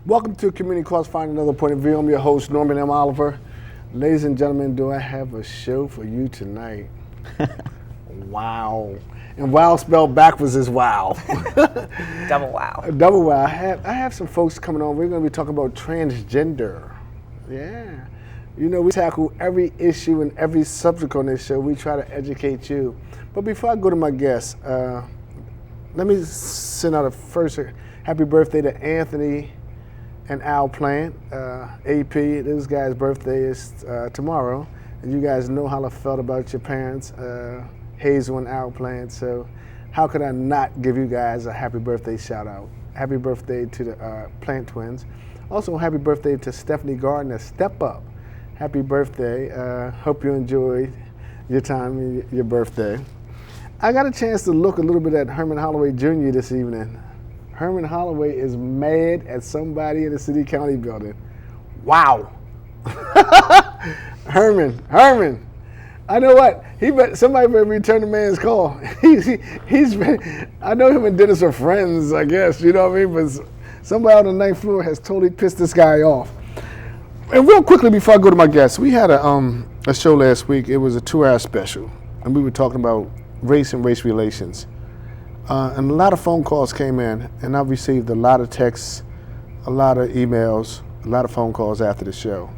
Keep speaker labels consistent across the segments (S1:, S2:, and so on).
S1: Welcome to Community Crossfire, another point of view. I'm your host, Norman M. Oliver. Ladies and gentlemen, do I have a show for you tonight? Wow. And wow spelled backwards is wow.
S2: Double wow.
S1: Double wow. I have some folks coming on. We're going to be talking about transgender. Yeah. You know, we tackle every issue and every subject on this show. We try to educate you. But before I go to my guests, let me send out a first happy birthday to Anthony and Al Plant. AP, this guy's birthday is tomorrow. And you guys know how I felt about your parents, Hazel and Al Plant. So how could I not give you guys a happy birthday shout out? Happy birthday to the Plant twins. Also, happy birthday to Stephanie Gardner. Step up. Happy birthday. Hope you enjoyed your time and your birthday. I got a chance to look a little bit at Herman Holloway Jr. this evening. Herman Holloway is mad at somebody in the city county building. Wow. Herman. I know what, somebody better return the man's call. I know him and Dennis are friends, I guess, you know what I mean? But somebody on the ninth floor has totally pissed this guy off. And real quickly before I go to my guests, we had a show last week. It was a 2-hour special, and we were talking about race and race relations. And a lot of phone calls came in, and I've received a lot of texts, a lot of emails, a lot of phone calls after the show.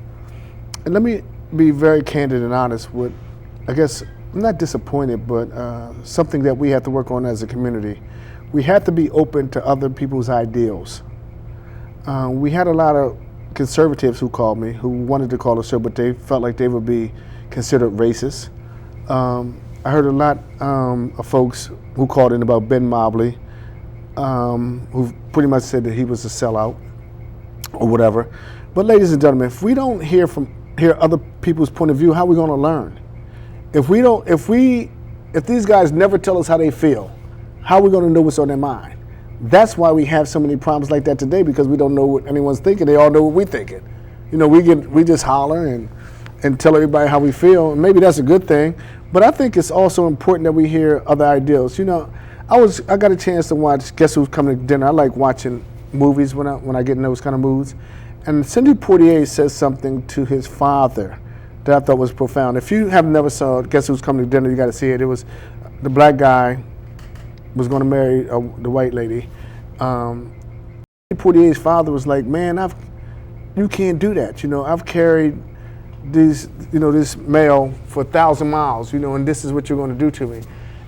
S1: And let me be very candid and honest with, I guess, I'm not disappointed, but something that we have to work on as a community. We have to be open to other people's ideals. We had a lot of conservatives who called me, who wanted to call the show, but they felt like they would be considered racist. I heard a lot of folks who called in about Ben Mobley, who pretty much said that he was a sellout or whatever. But ladies and gentlemen, if we don't hear other people's point of view, how are we going to learn? If these guys never tell us how they feel, how are we going to know what's on their mind? That's why we have so many problems like that today, because we don't know what anyone's thinking. They all know what we're thinking. You know, we just holler and tell everybody how we feel, and maybe that's a good thing. But I think it's also important that we hear other ideals. You know, I got a chance to watch Guess Who's Coming to Dinner. I like watching movies when I get in those kind of moods. And Cindy Poitier says something to his father that I thought was profound. If you have never saw Guess Who's Coming to Dinner, you got to see it. It was the black guy was going to marry the white lady. Cindy Poitier's father was like, man, you can't do that. You know, I've carried this male for 1,000 miles, and this is what you're going to do to me.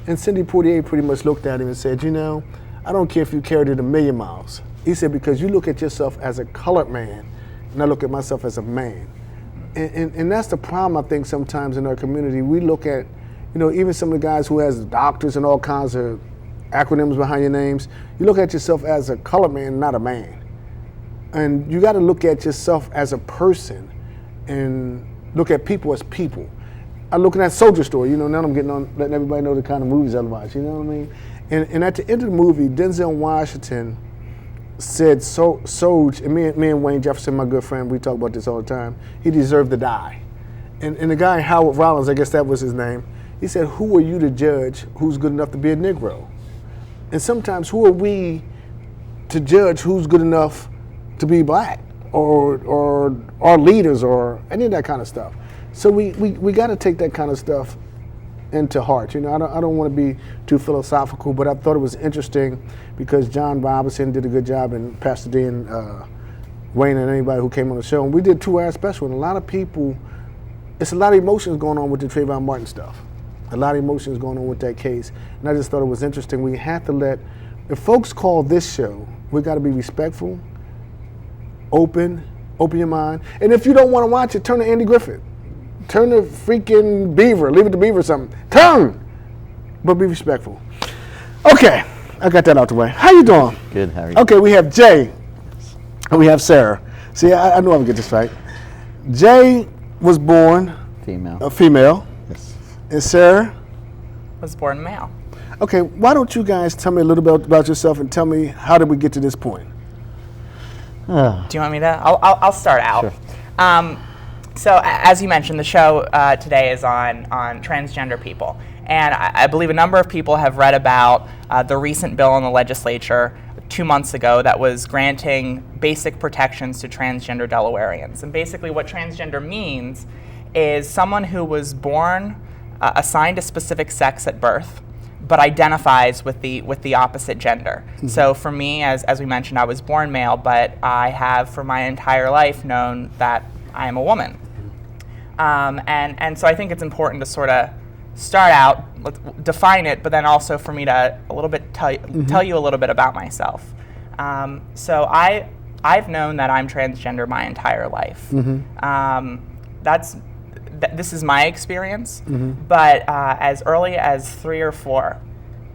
S1: And Cindy Poitier pretty much looked at him and said, I don't care if you carried it 1,000,000 miles. He said, because you look at yourself as a colored man, and I look at myself as a man. And that's the problem, I think, sometimes in our community. We look at, even some of the guys who has doctors and all kinds of acronyms behind your names, you look at yourself as a colored man, not a man. And you got to look at yourself as a person and look at people as people. I'm looking at Soldier Story, now I'm getting on, letting everybody know the kind of movies I watch, you know what I mean? And at the end of the movie, Denzel Washington said, Soldier, and me and Wayne Jefferson, my good friend, we talk about this all the time, he deserved to die. And the guy, Howard Rollins, I guess that was his name, he said, who are you to judge who's good enough to be a Negro? And sometimes who are we to judge who's good enough to be black? Or our leaders or any of that kind of stuff. So we got to take that kind of stuff into heart. I don't want to be too philosophical, but I thought it was interesting because John Robinson did a good job, and Pastor D and Wayne and anybody who came on the show. And we did a 2-hour special, and a lot of people, it's a lot of emotions going on with the Trayvon Martin stuff. A lot of emotions going on with that case. And I just thought it was interesting. We have to if folks call this show, we got to be respectful, open your mind. And if you don't want to watch it, turn to Andy Griffith. Turn to freaking Beaver. Leave it to Beaver or something. Turn! But be respectful. Okay, I got that out the way. How you doing?
S3: Good, how are you?
S1: Okay, we have Jay and we have Sarah. See, I know I'm going to get this right. Jay was born
S3: female.
S1: A female.
S3: Yes.
S1: And Sarah?
S2: Was born male.
S1: Okay, why don't you guys tell me a little bit about yourself and tell me how did we get to this point?
S2: Do you want me to? I'll start out.
S3: Sure.
S2: So as you mentioned, the show today is on transgender people. And I believe a number of people have read about the recent bill in the legislature 2 months ago that was granting basic protections to transgender Delawareans. And basically what transgender means is someone who was born assigned a specific sex at birth, but identifies with the opposite gender. Mm-hmm. So for me, as we mentioned, I was born male, but I have for my entire life known that I am a woman. And so I think it's important to sort of start out, define it, but then also for me to a little bit tell you a little bit about myself. So I've known that I'm transgender my entire life. Mm-hmm. This is my experience, mm-hmm. but as early as 3 or 4,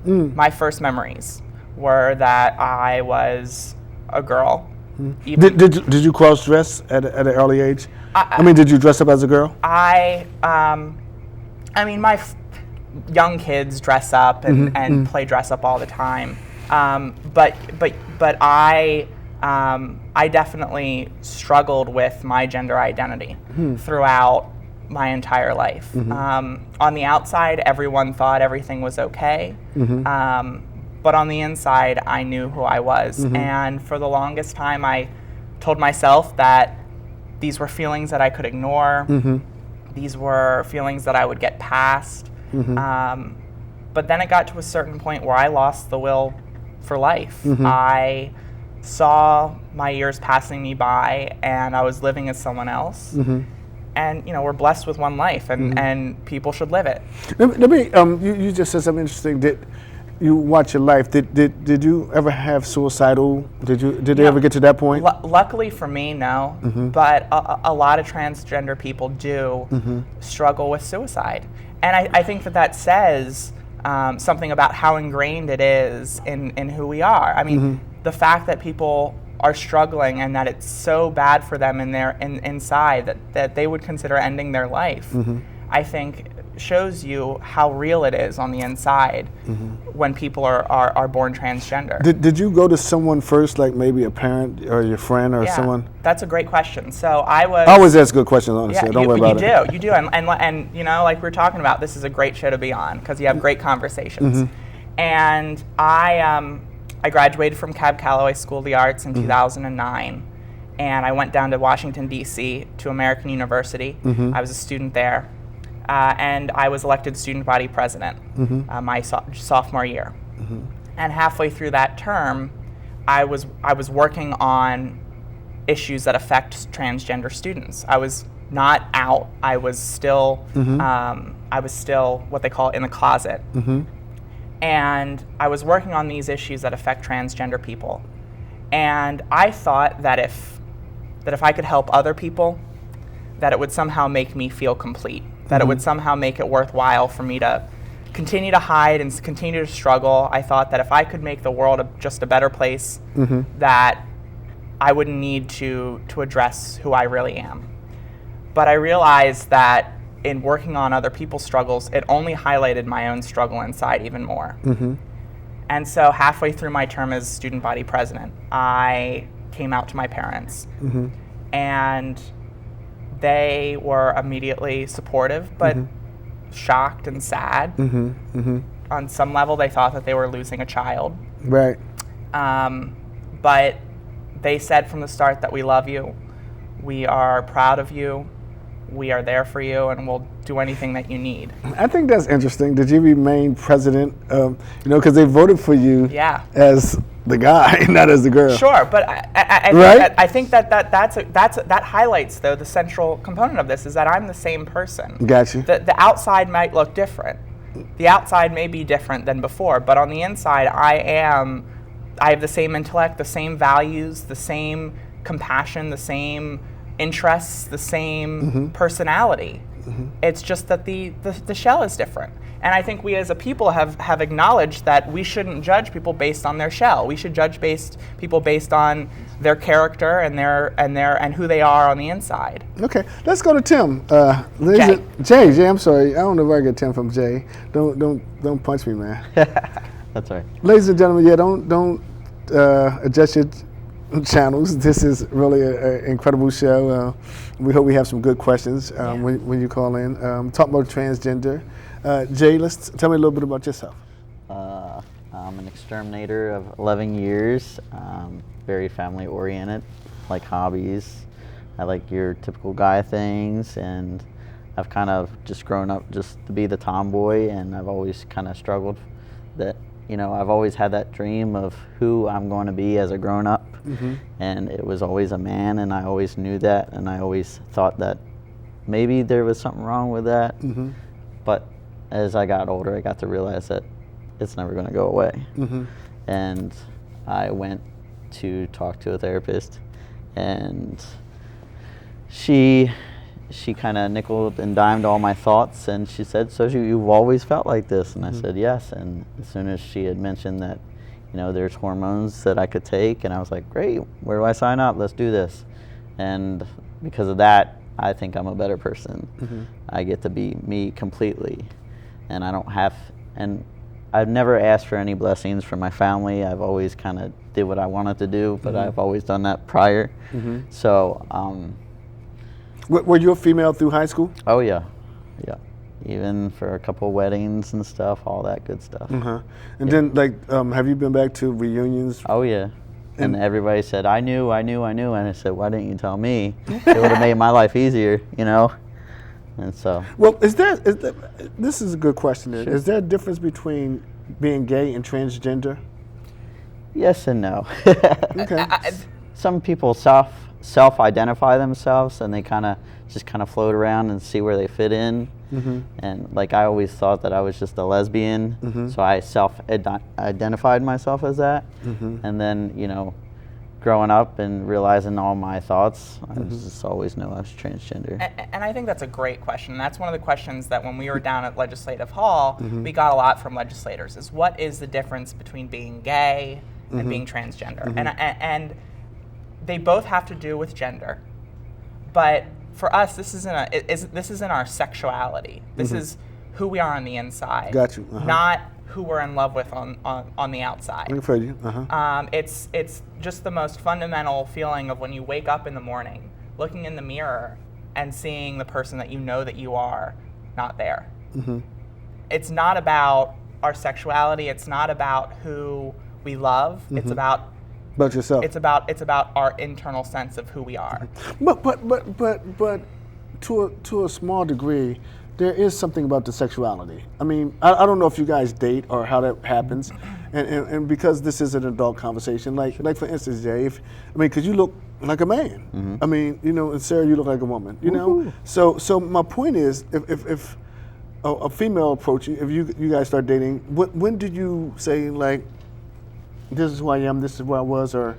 S2: my first memories were that I was a girl. Mm-hmm.
S1: Did you cross-dress at an early age? I mean, did you dress up as a girl?
S2: I mean, young kids dress up and, mm-hmm. Play dress up all the time. But I definitely struggled with my gender identity throughout my entire life. Mm-hmm. On the outside, everyone thought everything was okay. Mm-hmm. But on the inside, I knew who I was. Mm-hmm. And for the longest time, I told myself that these were feelings that I could ignore. Mm-hmm. These were feelings that I would get past. Mm-hmm. But then it got to a certain point where I lost the will for life. Mm-hmm. I saw my years passing me by, and I was living as someone else. Mm-hmm. And we're blessed with one life, and, mm-hmm. and people should live it.
S1: Let me. You just said something interesting. Did you watch your life? Did you ever have suicidal? Did they ever get to that point?
S2: Luckily for me, no. Mm-hmm. But a lot of transgender people do mm-hmm. struggle with suicide, and I think that says something about how ingrained it is in who we are. I mean, mm-hmm. the fact that people are struggling and that it's so bad for them inside that they would consider ending their life, mm-hmm. I think shows you how real it is on the inside mm-hmm. when people are born transgender. Did you go to someone first, like maybe a parent or your friend or someone? That's a great question. So I always ask good questions, honestly. Don't worry about it. You do. And like we were talking about, this is a great show to be on because you have great conversations. Mm-hmm. And I graduated from Cab Calloway School of the Arts in mm-hmm. 2009, and I went down to Washington, D.C. to American University. Mm-hmm. I was a student there, and I was elected student body president mm-hmm. My sophomore year. Mm-hmm. And halfway through that term, I was working on issues that affect transgender students. I was not out. I was still mm-hmm. What they call in the closet. Mm-hmm. And I was working on these issues that affect transgender people. And I thought that if I could help other people, that it would somehow make me feel complete, that mm-hmm. it would somehow make it worthwhile for me to continue to hide and continue to struggle. I thought that if I could make the world just a better place, mm-hmm. that I wouldn't need to address who I really am. But I realized that in working on other people's struggles, it only highlighted my own struggle inside even more. Mm-hmm. And so halfway through my term as student body president, I came out to my parents. Mm-hmm. And they were immediately supportive, but mm-hmm. shocked and sad. Mm-hmm. Mm-hmm. On some level, they thought that they were losing a child. Right. But they said from the start that we love you, we are proud of you, we are there for you, and we'll do anything that you need. I think that's interesting. Did you remain president? Because they voted for you as the guy, not as the girl. Sure, but I think that highlights though the central component of this is that I'm the same person. Gotcha. The outside might look different. The outside may be different than before, but on the inside, I have the same intellect, the same values, the same compassion, the same interests, the same mm-hmm. personality. Mm-hmm. It's just that the shell is different. And I think we as a people have acknowledged that we shouldn't judge people based on their shell. We should judge people based on their character and who they are on the inside. Okay, let's go to Tim. Jay, I'm sorry. I don't know where I get Tim from. Jay, don't punch me, man.
S3: That's right.
S1: Ladies and gentlemen, don't adjust channels. This is really an incredible show. We hope we have some good questions when you call in. Talk about transgender. Jay, tell me a little bit about yourself.
S3: I'm an exterminator of 11 years, very family oriented, like hobbies. I like your typical guy things, and I've kind of just grown up just to be the tomboy, and I've always kind of struggled that, I've always had that dream of who I'm going to be as a grown up, and it was always a man, and I always knew that, and I always thought that maybe there was something wrong with that, but as I got older, I got to realize that it's never going to go away. And I went to talk to a therapist, and she kind of nickeled and dimed all my thoughts, and she said, "So you've always felt like this?" And I said, "Yes." And as soon as she had mentioned that, there's hormones that I could take, and I was like, "Great, where do I sign up? Let's do this." And because of that, I think I'm a better person. I get to be me completely, and I've never asked for any blessings from my family. I've always kind of did what I wanted to do, but I've always done that prior. So,
S1: were you a female through high school?
S3: Oh yeah. Even for a couple weddings and stuff, all that good stuff.
S1: And then, have you been back to reunions?
S3: Oh yeah. And everybody said, I knew, and I said, why didn't you tell me? It would have made my life easier, And so.
S1: Well, this is a good question. Sure. Is there a difference between being gay and transgender?
S3: Yes and no.
S1: Okay.
S3: Some people self-identify themselves, and they kind of float around and see where they fit in. And I always thought that I was just a lesbian, so I self-identified myself as that. And then, growing up and realizing all my thoughts, I just always knew I was transgender.
S2: And I think that's a great question. That's one of the questions that when we were down at Legislative Hall, we got a lot from legislators, is what is the difference between being gay and being transgender? And they both have to do with gender. But for us, this isn't our sexuality. This is who we are on the inside.
S1: Got you.
S2: Not who we're in love with on the outside.
S1: I'm afraid you.
S2: It's just the most fundamental feeling of when you wake up in the morning, looking in the mirror and seeing the person that you know that you are not there. It's not about our sexuality. It's not about who we love. It's about
S1: yourself.
S2: It's about our internal sense of who we are.
S1: But to a small degree, there is something about the sexuality. I mean, I don't know if you guys date or how that happens, and because this is an adult conversation, like for instance, Jay, because you look like a man. I mean, and Sarah, you look like a woman. So my point is, if a female approach you, if you guys start dating, when did you say this is who I am, this is where I was, or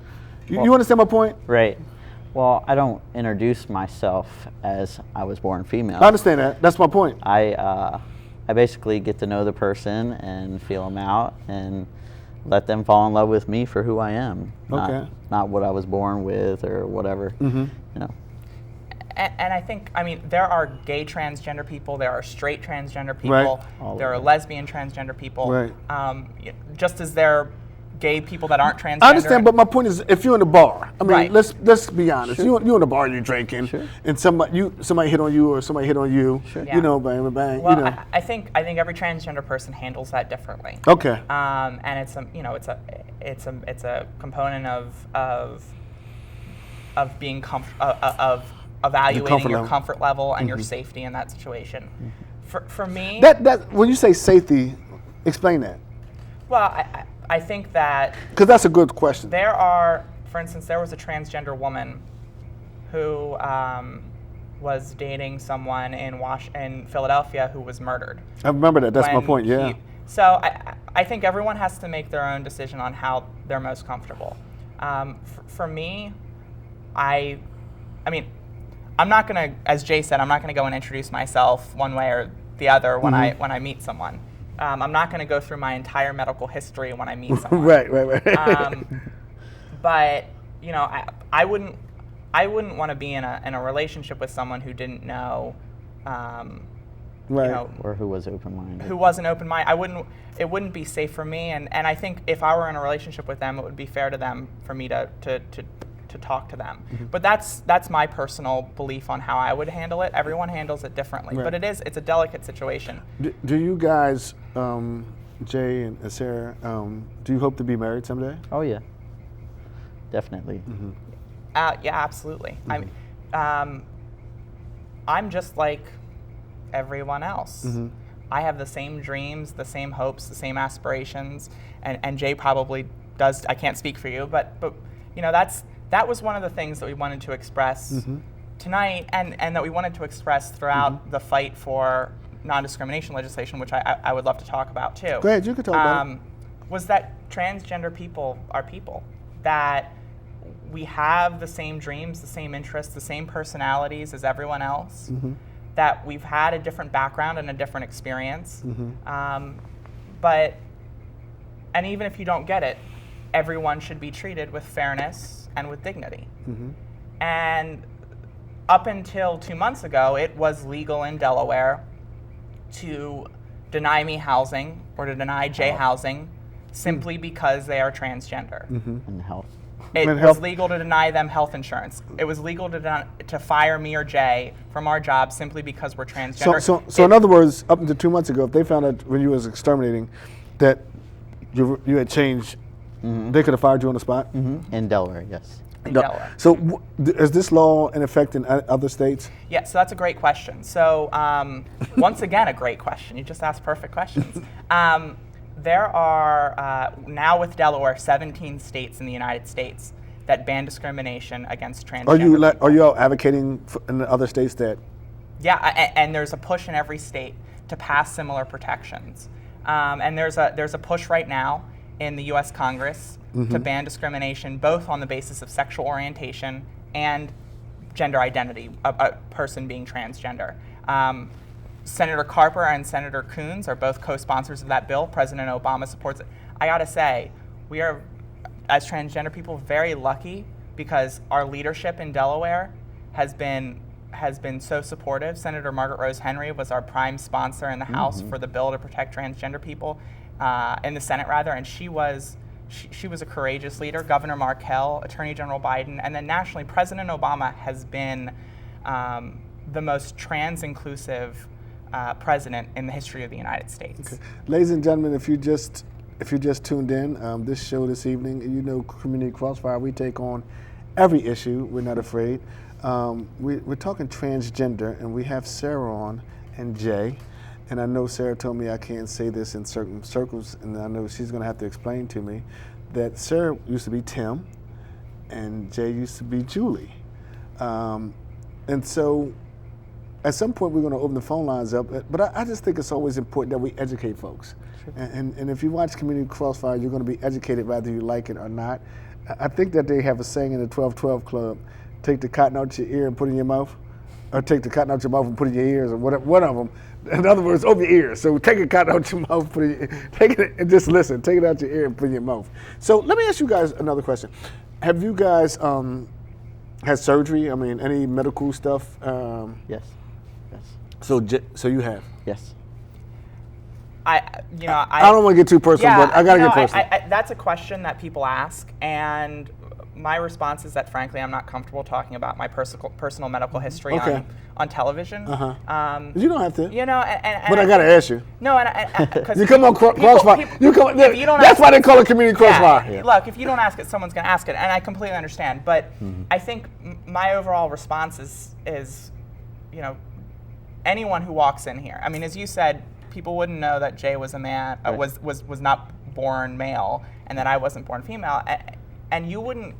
S1: you understand my point?
S3: Right. Well, I don't introduce myself as I was born female.
S1: I understand that. That's my point.
S3: I basically get to know the person and feel them out and let them fall in love with me for who I am, not what I was born with or whatever.
S2: And I think, there are gay transgender people, there are straight transgender people, there are lesbian transgender people, just as there are gay people that aren't transgender.
S1: I understand, but my point is, if you're in a bar, let's be honest. You're in a bar, you're drinking, and somebody hit on you or somebody hit on you. Bang, bang, bang.
S2: Well, I think every transgender person handles that differently.
S1: Okay.
S2: And it's a component of being of evaluating your comfort level and your safety in that situation. For me,
S1: that when you say safety, explain that.
S2: Well, I think that
S1: because that's a good question.
S2: For instance, there was a transgender woman who was dating someone in Philadelphia who was murdered.
S1: I remember that. That's my point. Yeah.
S2: So I think everyone has to make their own decision on how they're most comfortable. For me, I'm not gonna, as Jay said, I'm not gonna go and introduce myself one way or the other when I meet someone. I'm not going to go through my entire medical history when I meet someone.
S1: Right.
S2: But I wouldn't want to be in a relationship with someone who didn't know
S1: Right.
S2: you know,
S3: Or who was open-minded.
S2: who wasn't open-minded. It wouldn't be safe for me, and I think if I were in a relationship with them, it would be fair to them for me to talk to them. But that's my personal belief on how I would handle it. Everyone handles it differently,
S1: Right.
S2: but it's a delicate situation.
S1: Do you guys, Jay and Sarah, do you hope to be married someday?
S3: Oh yeah, definitely.
S2: Yeah, absolutely. I'm just like everyone else. I have the same dreams, the same hopes, the same aspirations, and Jay probably does. I can't speak for you, but you know, that was one of the things that we wanted to express tonight, and that we wanted to express throughout the fight for non-discrimination legislation, which I would love to talk about too.
S1: Go ahead, you can talk about it.
S2: Was that transgender people are people, that we have the same dreams, the same interests, the same personalities as everyone else, that we've had a different background and a different experience. But, and even if you don't get it, everyone should be treated with fairness and with dignity. And up until 2 months ago, it was legal in Delaware to deny me housing or to deny Jay housing simply because they are transgender.
S3: And health.
S2: It
S1: And
S2: was
S1: health-
S2: legal to deny them health insurance. It was legal to fire me or Jay from our job simply because we're transgender.
S1: So in other words, up until 2 months ago, if they found out when you was exterminating that you had changed, they could have fired you on the spot?
S3: In Delaware, yes.
S2: in
S1: No.
S2: Delaware.
S1: So is this law in effect in other states?
S2: Yeah, so that's a great question. So once again, a great question. You just asked perfect questions. There are now with Delaware 17 states in the United States that ban discrimination against transgender people.
S1: Are you all advocating in the other states that?
S2: Yeah, and there's a push in every state to pass similar protections. And there's a push right now in the U.S. Congress to ban discrimination both on the basis of sexual orientation and gender identity, a person being transgender. Senator Carper and Senator Coons are both co-sponsors of that bill. President Obama supports it. I gotta say, we are, as transgender people, very lucky because our leadership in Delaware has been so supportive. Senator Margaret Rose Henry was our prime sponsor in the House for the bill to protect transgender people, in the Senate rather, and she was a courageous leader. Governor Markell, Attorney General Biden, and then nationally, President Obama has been the most trans-inclusive president in the history of the United States.
S1: Okay. Ladies and gentlemen, if you just tuned in, this show this evening, you know Community Crossfire, we take on every issue. We're not afraid. We're talking transgender, and we have Sarah on and Jay. And I know Sarah told me I can't say this in certain circles, and I know she's going to have to explain to me that Sarah used to be Tim, and Jay used to be Julie. And so at some point we're going to open the phone lines up, but I just think it's always important that we educate folks. Sure. And if you watch Community Crossfire, you're going to be educated whether you like it or not. I think that they have a saying in the 12-12 Club, take the cotton out your ear and put it in your mouth, or take the cotton out your mouth and put it in your ears, or one of them. In other words, open your ears. So take a cotton out your mouth, take it and just listen. Take it out your ear and put it in your mouth. So let me ask you guys another question. Have you guys had surgery? I mean, any medical stuff?
S3: Yes.
S1: So you have?
S3: Yes.
S2: I
S1: don't want to get too personal, but I got to get personal.
S2: That's a question that people ask, and my response is that frankly, I'm not comfortable talking about my personal medical history on television.
S1: You don't have to.
S2: You know, and
S1: but I got to ask you.
S2: No, and
S1: you come on Crossfire. That's why they call it Community Crossfire.
S2: Yeah. Look, if you don't ask it, someone's going to ask it, and I completely understand. But I think my overall response is, you know, anyone who walks in here. I mean, as you said, people wouldn't know that Jay was a man,
S3: Right.
S2: was not born male, and that I wasn't born female, and you wouldn't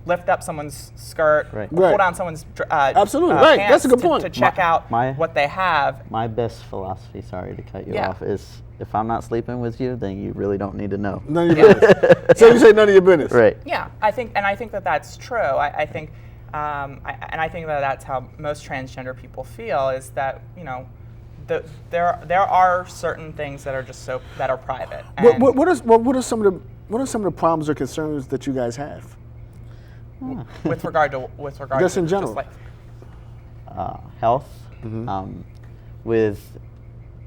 S2: lift up someone's skirt,
S3: Right.
S2: pull
S1: Right.
S2: down someone's
S1: Absolutely, right.
S2: pants
S1: That's a good point.
S2: to check out
S3: My-
S2: what they have.
S3: My best philosophy, sorry to cut you
S2: Yeah.
S3: off, is if I'm not sleeping with you, then you really don't need to know.
S1: None of your business. So you say none of your business.
S3: Right.
S2: Yeah, I think that that's true. I think that that's how most transgender people feel, is that, you know, there are certain things that are just that are private. And
S1: What are some of the problems or concerns that you guys have?
S2: with regard
S1: Just
S2: to
S1: in general.
S2: like,
S3: Health. with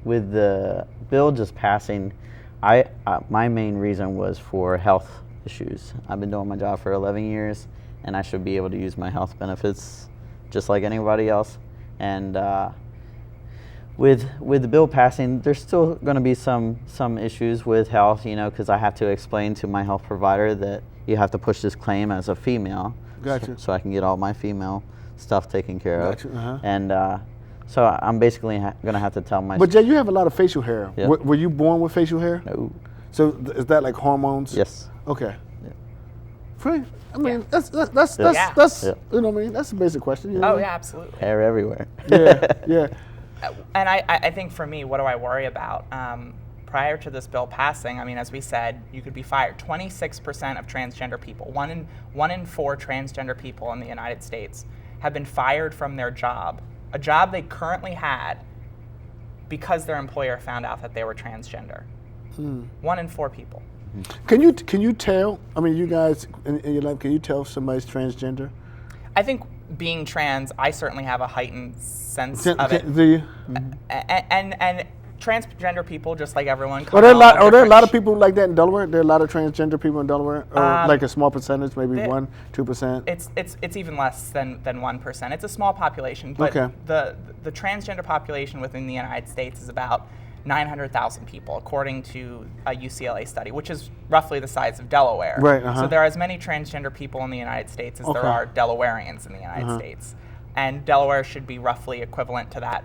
S3: the bill just passing, my main reason was for health issues. I've been doing my job for 11 years, and I should be able to use my health benefits just like anybody else. And with the bill passing, there's still going to be some issues with health, because I have to explain to my health provider that you have to push this claim as a female.
S1: Gotcha.
S3: So I can get all my female stuff taken care of.
S1: Gotcha. Uh-huh.
S3: And so I'm basically going to have to tell my...
S1: But Jay, you have a lot of facial hair.
S3: Yeah.
S1: Were you born with facial hair?
S3: No.
S1: So is that like hormones?
S3: Yes.
S1: Okay.
S3: Yeah.
S1: Pretty, I mean,
S2: Yeah.
S1: that's
S2: Yeah.
S1: you know what I mean? That's a basic question. You know
S2: Oh
S1: what I
S2: yeah, absolutely.
S3: Hair everywhere.
S1: mean? Yeah.
S2: And I think for me, what do I worry about? Prior to this bill passing, I mean, as we said, you could be fired. 26% of transgender people, one in four transgender people in the United States, have been fired from their job, a job they currently had, because their employer found out that they were transgender. 1 in 4 people.
S1: Can you tell? I mean, you guys in your life, can you tell if somebody's transgender?
S2: I think being trans, I certainly have a heightened sense of it.
S1: Do you?
S2: And transgender people, just like everyone,
S1: Are there a lot?
S2: come
S1: Are there a
S2: out
S1: lot of
S2: different
S1: people like that in Delaware? There are a lot of transgender people in Delaware, or like a small percentage, maybe 1-2%.
S2: It's even less than 1%. It's a small population, but
S1: Okay.
S2: the transgender population within the United States is about 900,000 people, according to a UCLA study, which is roughly the size of Delaware.
S1: Right, uh-huh.
S2: So there are as many transgender people in the United States as
S1: Okay.
S2: there are Delawareans in the United States, and Delaware should be roughly equivalent to that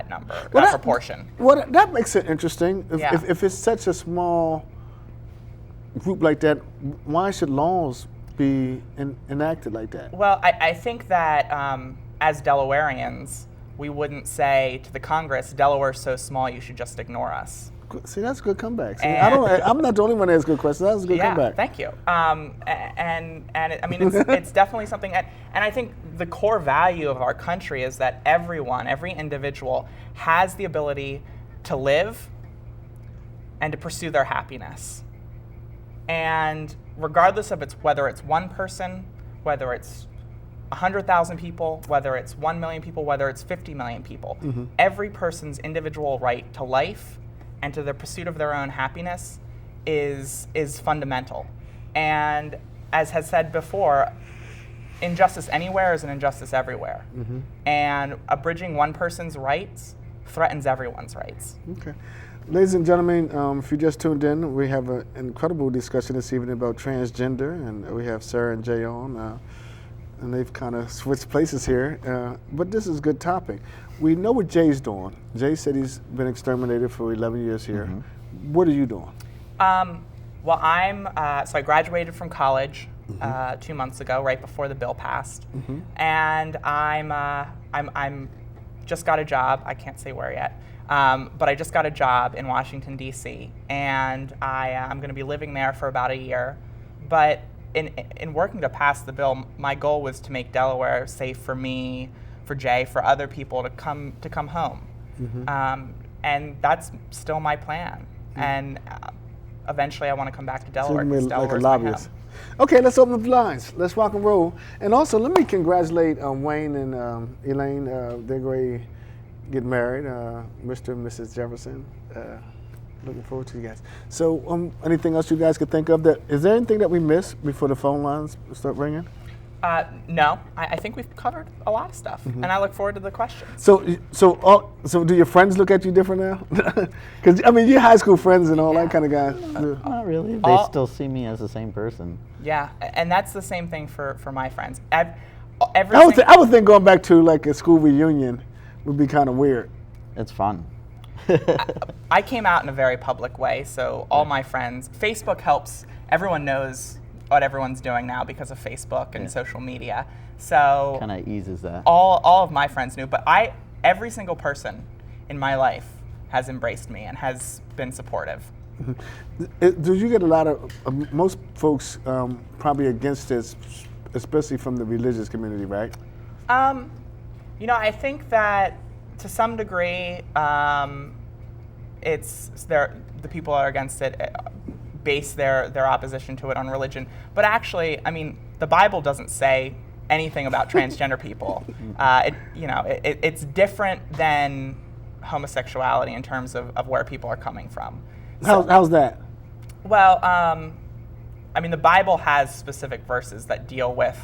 S2: number,
S1: Well,
S2: that proportion.
S1: Well, that makes it interesting.
S2: Yeah.
S1: If it's such a small group like that, why should laws be enacted like that?
S2: Well, I think that as Delawareans, we wouldn't say to the Congress, Delaware's so small, you should just ignore us.
S1: See, that's a good comeback. See,
S2: And-
S1: I'm not the only one that has good questions. That's a good
S2: Yeah,
S1: comeback.
S2: thank you. I mean, it's definitely something, and I think the core value of our country is that every individual has the ability to live and to pursue their happiness. And regardless of whether it's one person, whether it's 100,000 people, whether it's 1 million people, whether it's 50 million people, every person's individual right to life and to the pursuit of their own happiness is fundamental. And as has said before, injustice anywhere is an injustice everywhere. And abridging one person's rights threatens everyone's rights.
S1: Okay. Ladies and gentlemen, if you just tuned in, we have an incredible discussion this evening about transgender, and we have Sarah and Jay on, and they've kind of switched places here, but this is a good topic. We know what Jay's doing. Jay said he's been exterminated for 11 years here. What are you doing?
S2: Well, so I graduated from college 2 months ago, right before the bill passed, and I'm just got a job. I can't say where yet, but I just got a job in Washington D.C. and I'm going to be living there for about a year. But in working to pass the bill, my goal was to make Delaware safe for me, for Jay, for other people to come home, and that's still my plan. And eventually, I want to come back to Delaware because Delaware is my home.
S1: Okay, let's open up the lines. Let's rock and roll. And also, let me congratulate Wayne and Elaine. They're going to get married, Mr. and Mrs. Jefferson. Looking forward to you guys. So, anything else you guys could think of? Is there anything that we missed before the phone lines start ringing?
S2: No, I think we've covered a lot of stuff, and I look forward to the questions.
S1: So do your friends look at you different now? Because I mean, you're high school friends and all that kind of guys.
S3: Not really. They still see me as the same person.
S2: Yeah, and that's the same thing for my friends.
S1: I would think going back to like a school reunion would be kind of weird.
S3: It's fun.
S2: I came out in a very public way, so all my friends, Facebook helps. Everyone knows what everyone's doing now because of Facebook and social media. So
S3: kind of eases that.
S2: All of my friends knew, but every single person in my life has embraced me and has been supportive.
S1: Do you get a lot of most folks probably against this, especially from the religious community, right?
S2: I think that to some degree, it's the people that are against it base their opposition to it on religion. But actually, I mean, the Bible doesn't say anything about transgender people. It's different than homosexuality in terms of where people are coming from.
S1: How's that?
S2: Well, I mean, the Bible has specific verses that deal with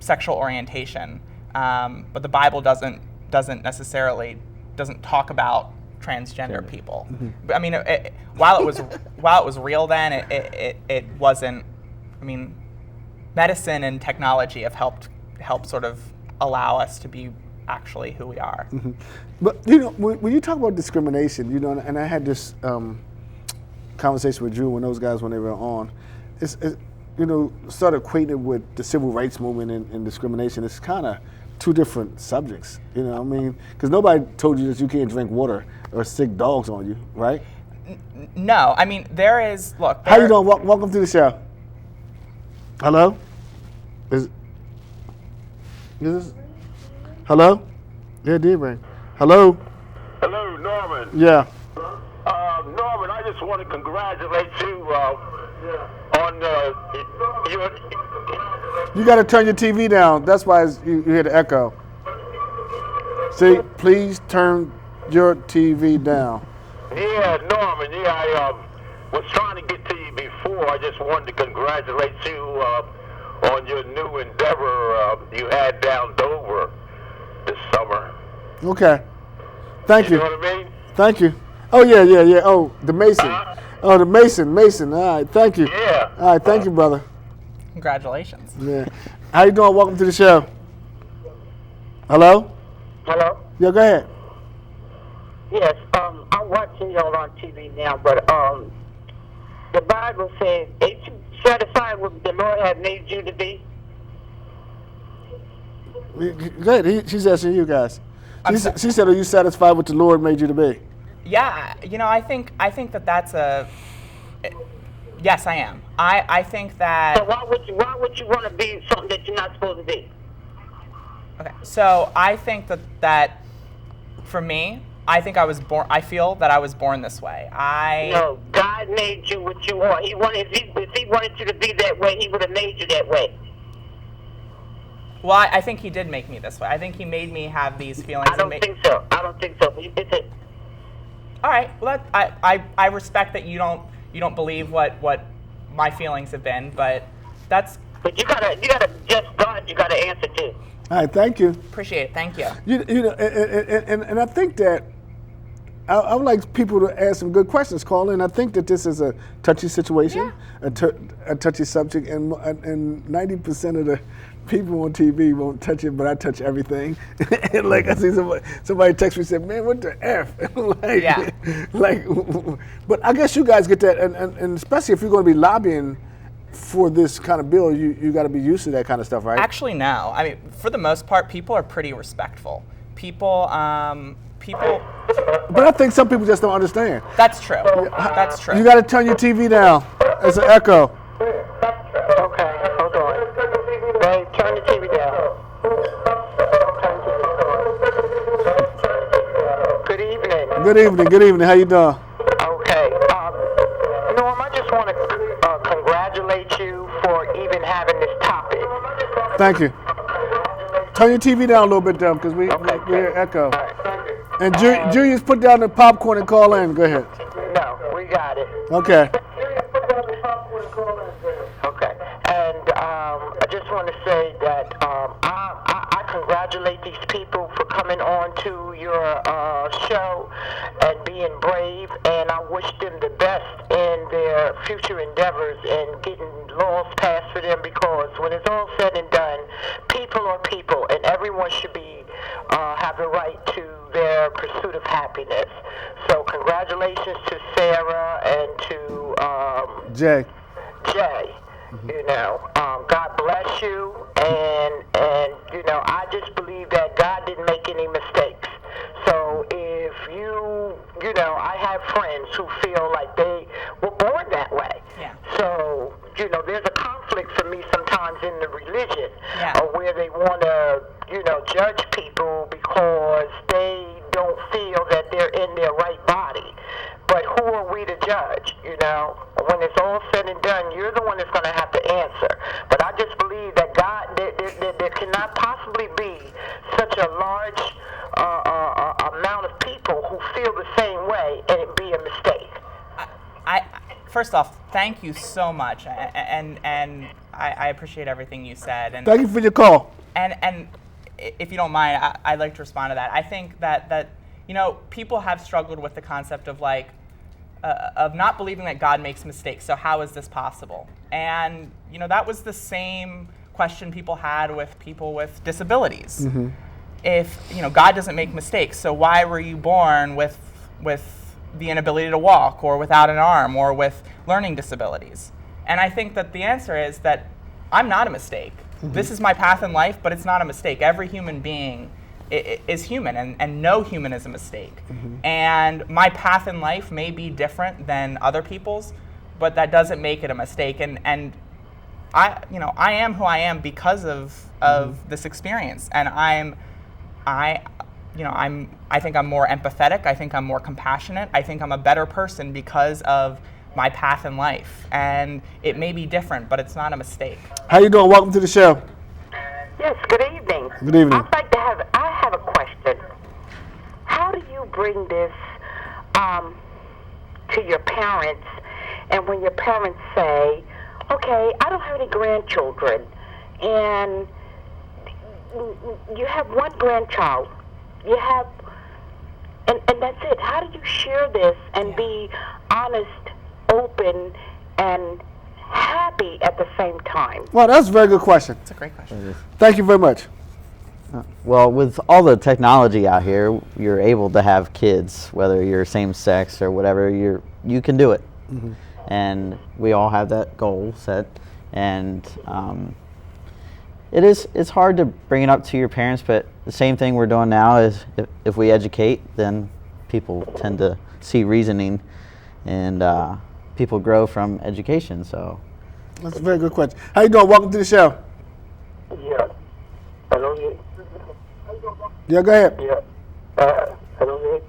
S2: sexual orientation, but the Bible doesn't necessarily talk about transgender people. But, I mean, while it was real then, it wasn't. I mean, medicine and technology have helped sort of allow us to be actually who we are.
S1: But you know, when you talk about discrimination, you know, and I had this conversation with Drew when they were on, it's you know, started equating with the civil rights movement and discrimination. It's kind of two different subjects, you know what I mean? Because nobody told you that you can't drink water or sick dogs on you, right?
S2: No, I mean, there is, look.
S1: How you doing? Welcome to the show. Hello? Is this? Hello? Yeah, it did ring. Hello?
S4: Hello, Norman.
S1: Yeah.
S4: Norman, I just want to congratulate you on your...
S1: You got to turn your TV down. That's why you hear the echo. See, please turn your TV down.
S4: Yeah, Norman, I was trying to get to you before. I just wanted to congratulate you on your new endeavor you had down Dover this summer.
S1: Okay. Thank you.
S4: You know what I mean?
S1: Thank you. Oh, yeah. Oh, the Mason. Oh, the Mason. All right, thank you.
S4: Yeah.
S1: All right, thank you, brother.
S2: Congratulations.
S1: Yeah. How you doing? Welcome to the show. Hello?
S5: Hello?
S1: Yeah, go ahead.
S5: Yes, I'm watching y'all on TV now, but the Bible says, ain't you satisfied with the Lord has made you to be?
S1: Go ahead. She's asking you guys. She said, are you satisfied with the Lord made you to be?
S2: Yeah, you know, I think that that's a. Yes, I am. I think that.
S5: So why would you want to be something that you're not supposed to be?
S2: Okay, so I think that for me, I think I was born. I feel that I was born this way.
S5: No, God made you what you are. If he wanted you to be that way, he would have made you that way.
S2: Well, I think he did make me this way. I think he made me have these feelings.
S5: I don't think so. It's it.
S2: All right. Well, I respect that you don't believe what my feelings have been, but that's.
S5: But you gotta just God. You gotta answer to.
S1: All right, thank you.
S2: Appreciate it. Thank you.
S1: You know, and I think that I would like people to ask some good questions, Colin. I think that this is a touchy situation, a touchy subject, and 90% of the people on TV won't touch it, but I touch everything. And like I see somebody text me and said, "Man, what the F?" But I guess you guys get that, and especially if you're going to be lobbying for this kind of bill, you got to be used to that kind of stuff, right?
S2: Actually, no. I mean, for the most part, people are pretty respectful. People.
S1: But I think some people just don't understand.
S2: That's true. That's true.
S1: You got to turn your TV down. It's an echo.
S5: Okay, hold on. Babe, turn the TV down. Good evening.
S1: Good evening. How you doing?
S5: Okay. Norm, I just want to congratulate you for even having this topic.
S1: Thank you. Turn your TV down a little bit, though, because we hear echo.
S5: All right.
S1: And Julius, put down the popcorn and call in. Go ahead.
S5: No, we got it.
S1: Okay.
S5: Okay. And I just want to say that I congratulate these people for coming on to your show and being brave, and I wish them the best in their future endeavors and getting laws passed for them, because when it's all said and done, people are people, and everyone should be have the right to their pursuit of happiness. So congratulations to Sarah and to
S1: Jay.
S5: Mm-hmm. You know, God bless you, and you know, I just believe that God didn't make any mistakes. So if you know, I have friends who feel like they were born that way.
S2: Yeah.
S5: So, you know, there's a conflict for me sometimes in the religion,
S2: Yeah.
S5: where they want to, you know, judge people because they don't feel that they're in their right body. But who are we to judge, you know? When it's all said and done, you're the one that's going to have to answer. But I just believe that God, there cannot possibly be such a large amount of people
S2: first off, thank you so much, and I appreciate everything you said. And
S1: Thank you for your call.
S2: And if you don't mind, I'd like to respond to that. I think that people have struggled with the concept of of not believing that God makes mistakes. So how is this possible? And that was the same question people had with people with disabilities.
S1: Mm-hmm.
S2: If God doesn't make mistakes, so why were you born with the inability to walk, or without an arm, or with learning disabilities? And I think that the answer is that I'm not a mistake. Mm-hmm. This is my path in life, but it's not a mistake. Every human being is human, and no human is a mistake. Mm-hmm. And my path in life may be different than other people's, but that doesn't make it a mistake. And I am who I am because of this experience. And I think I'm more empathetic. I think I'm more compassionate. I think I'm a better person because of my path in life. And it may be different, but it's not a mistake.
S1: How you doing? Welcome to the show.
S5: Yes, good evening.
S1: Good evening.
S5: I have a question. How do you bring this to your parents, and when your parents say, okay, I don't have any grandchildren, and you have one grandchild, and that's it. How do you share this and be honest, open, and happy at the same time?
S1: Well, that's a very good question.
S2: It's a great question.
S1: Thank you very much.
S3: Well, with all the technology out here, you're able to have kids, whether you're same sex or whatever. You can do it, mm-hmm. And we all have that goal set. And it's hard to bring it up to your parents, but the same thing we're doing now is if we educate, then people tend to see reasoning, and people grow from education. So
S1: that's a very good question. How you doing? Welcome to the show.
S6: Yeah. Hello.
S1: Yeah, go ahead.
S6: Yeah. Hello.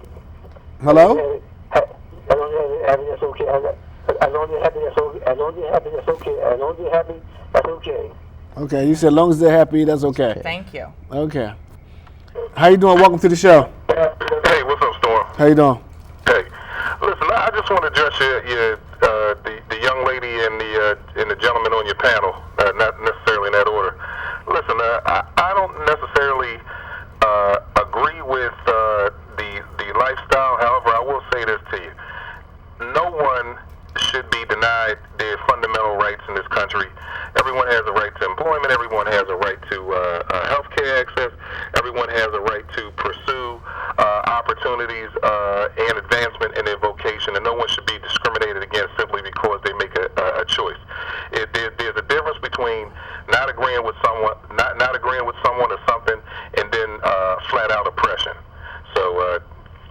S1: Hello?
S6: I don't have happiness okay. I don't have happiness okay. I don't have happiness okay. I don't have happy. That's okay.
S1: Okay, you said as long as they're happy, that's okay.
S2: Thank you.
S1: Okay. How you doing? Welcome to the show.
S4: Hey, what's up, Storm?
S1: How you doing?
S4: Hey, listen, I just want to address the young lady and the gentleman on your panel, not necessarily in that order. Listen, I don't necessarily agree with the lifestyle. However, I will say this to you: no one should be denied their fundamental rights in this country. Everyone has a right to employment. Everyone has a right to health care access. Everyone has a right to pursue opportunities and advancement in their vocation, and no one should be discriminated against simply because they make a choice. There's a difference between not agreeing with someone, not agreeing with someone or something, and then flat out oppression. So,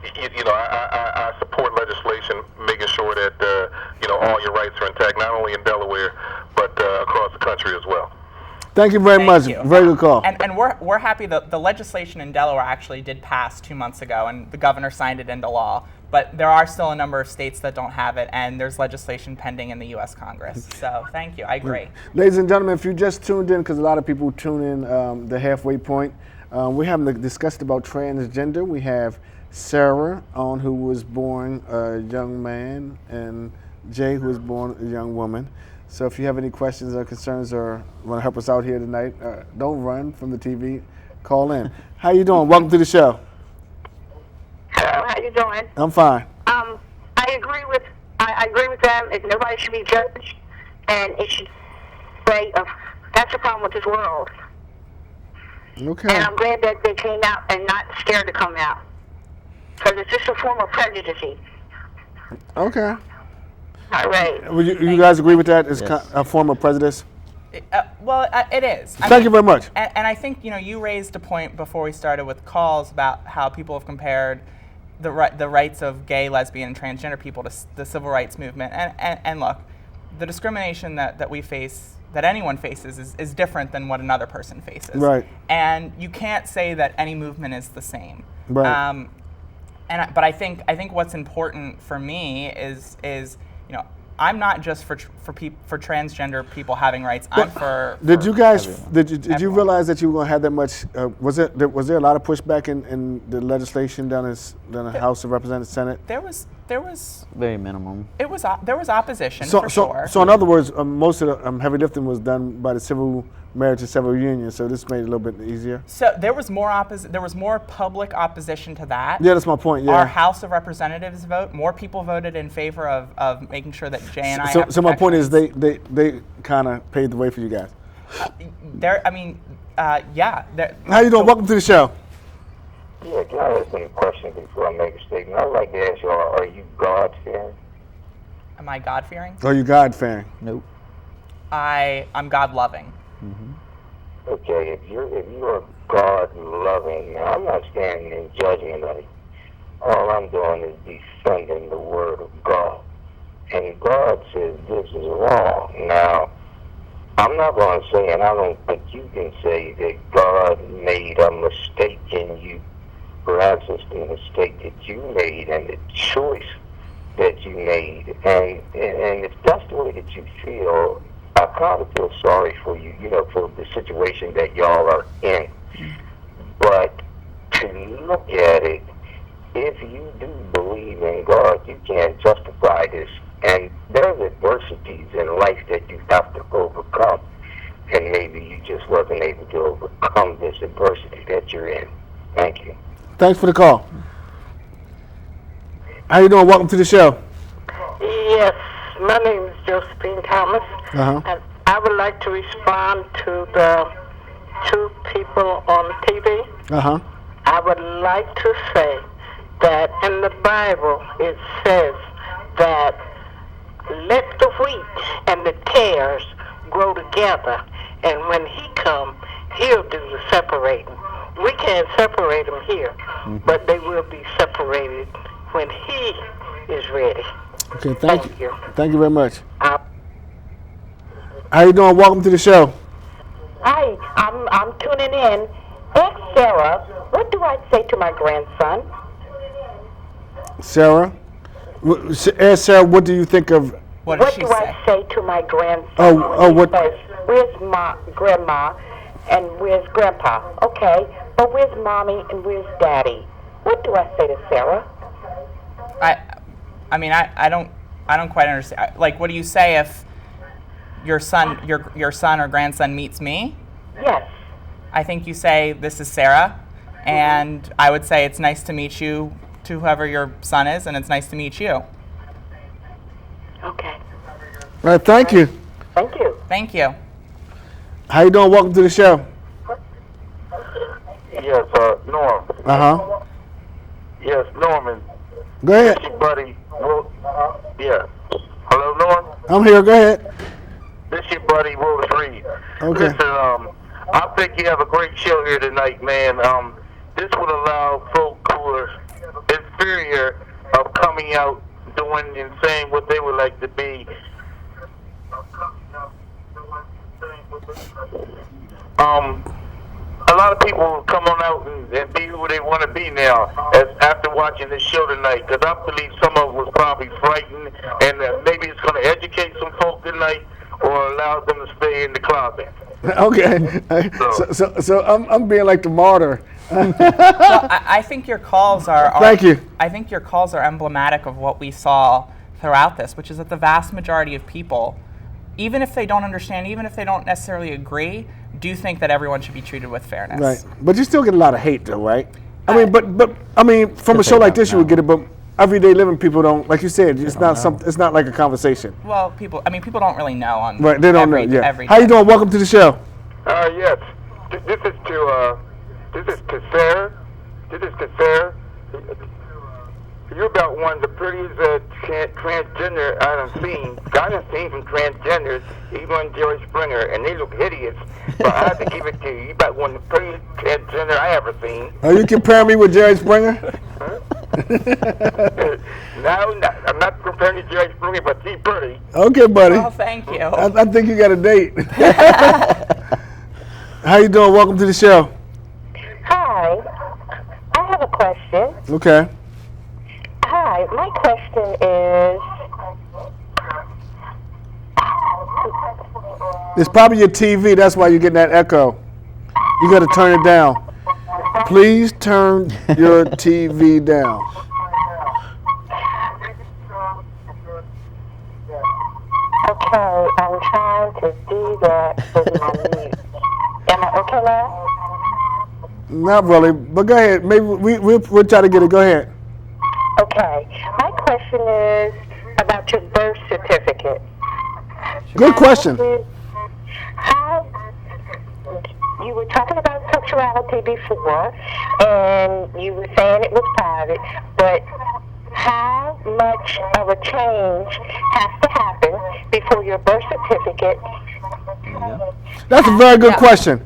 S4: I support legislation making sure that all your rights are intact, not only in Delaware but across the country as well.
S1: Thank you very much.
S2: You.
S1: Very good call.
S2: And we're happy that the legislation in Delaware actually did pass 2 months ago, and the governor signed it into law. But there are still a number of states that don't have it, and there's legislation pending in the U.S. Congress. So thank you. I agree.
S1: Ladies and gentlemen, if you just tuned in, because a lot of people tune in the halfway point, we're having discussed about transgender. We have Sarah on, who was born a young man, and Jay, who was born a young woman. So if you have any questions or concerns or want to help us out here tonight, don't run from the TV. Call in. How you doing? Welcome to the show.
S5: Hello, how you doing?
S1: I'm fine.
S5: I agree with them. If nobody should be judged, and it should say that's the problem with this world.
S1: Okay.
S5: And I'm glad that they came out and not scared to come out, because it's just a form of prejudice.
S1: Okay.
S5: All right.
S1: Well, you guys agree with that? It's
S3: Yes.
S1: a form of prejudice?
S2: It is.
S1: Thank you very much.
S2: And I think you raised a point before we started with calls about how people have compared the rights of gay, lesbian, and transgender people to the civil rights movement. And look, the discrimination that we face, that anyone faces, is different than what another person faces.
S1: Right.
S2: And you can't say that any movement is the same.
S1: Right.
S2: But I think what's important for me is I'm not just for transgender people having rights. I'm for.
S1: Did you guys?
S2: everyone.
S1: Did you realize that you were going to have that much? Was there a lot of pushback in the legislation down in the House of Representatives, Senate?
S2: There was There was
S3: Very minimum.
S2: there was opposition
S1: So,
S2: for sure.
S1: so in other words, most of the heavy lifting was done by the civil marriage and civil union. So this made it a little bit easier.
S2: So there was more public opposition to that.
S1: Yeah, that's my point. Yeah.
S2: Our House of Representatives vote. More people voted in favor of making sure that Jay and I.
S1: So,
S2: have
S1: so my point is,
S2: protections.
S1: they kind of paved the way for you guys.
S2: Yeah.
S1: How you doing? Welcome to the show.
S6: Yeah, can I ask a question before I make a statement? I'd like to ask y'all, are you God-fearing?
S2: Am I God fearing?
S1: Are you God fan?
S3: Nope.
S2: I'm God loving.
S6: Okay, if you're God-loving, now I'm not standing in judgment of you. All I'm doing is defending the Word of God. And God says this is wrong. Now, I'm not going to say, and I don't think you can say, that God made a mistake in you. Perhaps it's the mistake that you made and the choice that you made. And if that's the way that you feel, I kind of feel sorry for you, for the situation that y'all are in. But to look at it, if you do believe in God, you can't justify this. And there's adversities in life that you have to overcome. And maybe you just wasn't able to overcome this adversity that you're in. Thank you.
S1: Thanks for the call. How you doing? Welcome to the show.
S5: Yes, my name is Josephine Thomas,
S1: Uh-huh.
S5: and I would like to respond to the two people on TV.
S1: Uh-huh.
S5: I would like to say that in the Bible it says that let the wheat and the tares grow together, and when he comes, he'll do the separating. We can't separate them here, but they will be separated when he is ready.
S1: Okay,
S5: Thank
S1: thank
S5: you.
S1: Thank you very much.
S5: Uh,
S1: How you doing? Welcome to the show.
S7: Hi, I'm tuning in. Ask Sarah, what do I say to my grandson?
S1: Sarah. Ask Sarah, what do you think of...
S2: What did
S7: What
S2: she
S7: do
S2: say?
S7: I say to my grandson?
S1: Oh,
S7: when he
S1: what-
S7: says, where's grandma and where's grandpa? Okay, but where's mommy and where's daddy? What do I say to Sarah?
S2: I don't quite understand. Like, what do you say if your son or grandson meets me?
S7: Yes.
S2: I think you say, this is Sarah, and I would say it's nice to meet you to whoever your son is, and it's nice to meet you.
S7: Okay.
S1: All right, thank you.
S7: Thank you.
S2: Thank you.
S1: How you doing? Welcome to the show.
S6: Yes, Norm.
S1: Uh-huh.
S6: Yes, Norman.
S1: Go ahead.
S6: This your buddy. Yeah. Hello, Norm.
S1: I'm here. Go ahead.
S6: This your buddy, Willis Reed.
S1: Okay.
S6: Listen, I think you have a great show here tonight, man. This would allow folk who are inferior of coming out, doing and saying what they would like to be. A lot of people will come on out and be who they want to be now after watching this show tonight, because I believe some of them was probably frightened, and maybe it's going to educate some folk tonight or allow them to stay in the closet.
S1: Okay. So I'm being like the martyr.
S2: Well, I think your calls are.
S1: Thank you.
S2: I think your calls are emblematic of what we saw throughout this, which is that the vast majority of people, even if they don't understand, even if they don't necessarily agree, do think that everyone should be treated with fairness.
S1: Right. But you still get a lot of hate, though, right? I mean, but I mean, from a show like this, you would get it, but everyday living people don't, like you said, it's not something. It's not like a conversation.
S2: Well, people don't really know on.
S1: Right. They don't know. Yeah.
S2: Every
S1: How you
S2: day.
S1: doing? Welcome to the show.
S6: Yes. This is to Sarah. This is to Sarah. You're about one of the prettiest transgender I done seen. I done seen some transgenders, even Jerry Springer, and they look hideous. But I have to give it to you. You're about one of the prettiest transgender I ever seen.
S1: Are you comparing me with Jerry Springer?
S6: No, I'm not comparing to Jerry Springer, but she's pretty.
S1: Okay, buddy.
S2: Oh, thank you.
S1: I think you got a date. How you doing? Welcome to the show.
S7: Hi. I have a question.
S1: Okay.
S7: Hi, my question is,
S1: It's probably your TV. That's why you're getting that echo. You got to turn it down. Please turn your TV down.
S7: Okay, I'm trying to do that with my mute. Am I okay now?
S1: Not really, but go ahead. Maybe we'll try to get it. Go ahead.
S7: Okay. My question is about your birth certificate.
S1: Good question.
S7: How you were talking about sexuality before, and you were saying it was private, but how much of a change has to happen before your birth certificate?
S1: That's a very good question.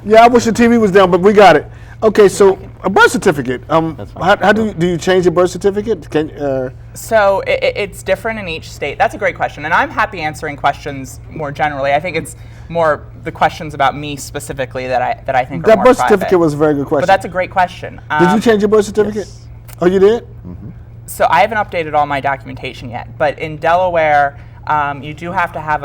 S1: Yeah, I wish the TV was down, but we got it. Okay, so a birth certificate. How do you change your birth certificate?
S2: So it's different in each state. That's a great question, and I'm happy answering questions more generally. I think it's more the questions about me specifically that I think are
S1: that
S2: more
S1: birth
S2: private.
S1: certificate was a very good question.
S2: But that's a great question.
S1: Did you change your birth certificate?
S3: Yes.
S1: Oh, you did?
S3: Mm-hmm.
S2: So I haven't updated all my documentation yet, but in Delaware, you do have to have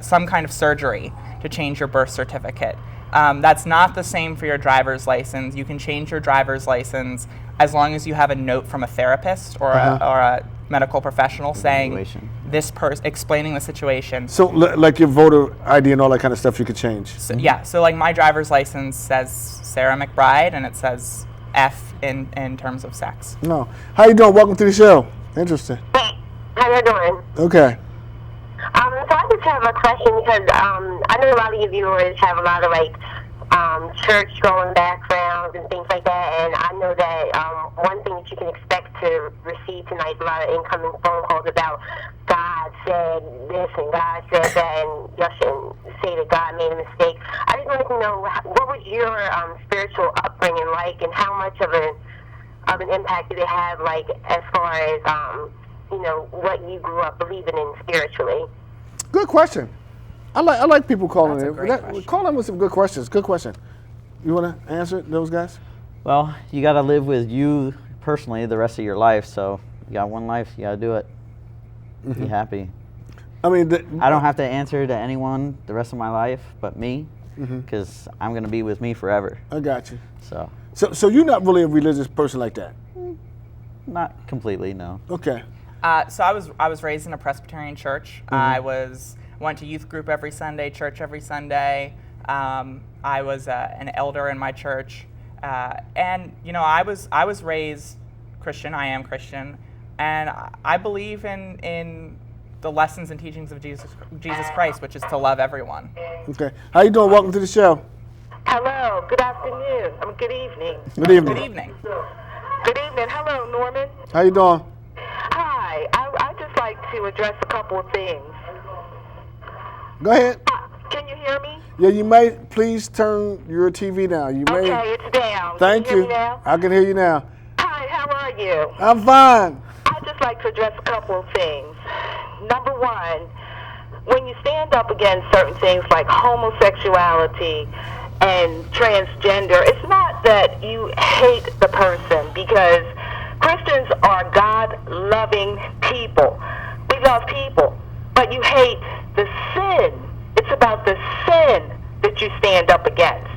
S2: some kind of surgery to change your birth certificate. That's not the same for your driver's license. You can change your driver's license as long as you have a note from a therapist or a medical professional saying this person, explaining the situation.
S1: So like your voter ID and all that kind of stuff you could change?
S2: So, yeah, so like my driver's license says Sarah McBride and it says F in terms of sex.
S1: No. How you doing? Welcome to the show. Interesting.
S7: Hey, how you doing?
S1: Okay.
S7: So I just have a question because I know a lot of your viewers have a lot of church-going backgrounds and things like that, and I know that one thing that you can expect to receive tonight is a lot of incoming phone calls about God said this and God said that, and you shouldn't say that God made a mistake. I just wanted to know what was your spiritual upbringing like, and how much of an impact did it have, like as far as what you grew up believing in spiritually?
S1: Good question. I like people calling
S2: That's a
S1: in.
S2: great question.
S1: Call in with some good questions. Good question. You want to answer it, those guys?
S3: Well, you got to live with you personally the rest of your life. So you got one life. You got to do it. Be happy.
S1: I mean,
S3: I don't have to answer to anyone the rest of my life but me, because I'm going to be with me forever.
S1: I got you.
S3: So
S1: you're not really a religious person like that?
S3: not completely, no.
S1: Okay.
S2: So I was raised in a Presbyterian church. I went to youth group every Sunday, church every Sunday. I was an elder in my church, and I was raised Christian. I am Christian, and I believe in the lessons and teachings of Jesus Christ, which is to love everyone.
S1: Okay. How you doing? Welcome to the show.
S7: Hello. Good afternoon. Good evening.
S1: Good evening.
S2: Good evening.
S7: Good evening. Hello, Norman.
S1: How you doing?
S7: Hi. I'd just like to address a couple of things.
S1: Go ahead.
S7: Can you hear me?
S1: Yeah, you may please turn your TV down. You may.
S7: Okay, it's down.
S1: Thank
S7: Can you
S1: you.
S7: hear me now?
S1: I can hear you now.
S7: Hi, how are you?
S1: I'm fine.
S7: I'd just like to address a couple of things. Number one, when you stand up against certain things like homosexuality and transgender, it's not that you hate the person, because Christians are God-loving people. We love people, but you hate the sin. It's about the sin that you stand up against.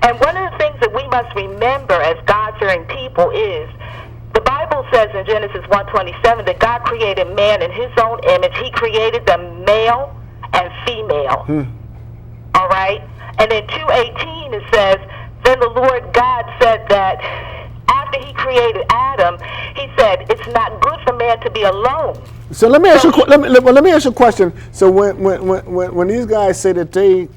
S7: And one of the things that we must remember as God-fearing people is the Bible says in Genesis 1:27 that God created man in his own image. He created them male and female. All right? And in 2:18 it says, then the Lord God said that after he created Adam, he said, it's not good for man to be alone.
S1: So let me ask you. Let me ask you a question. So when these guys say that they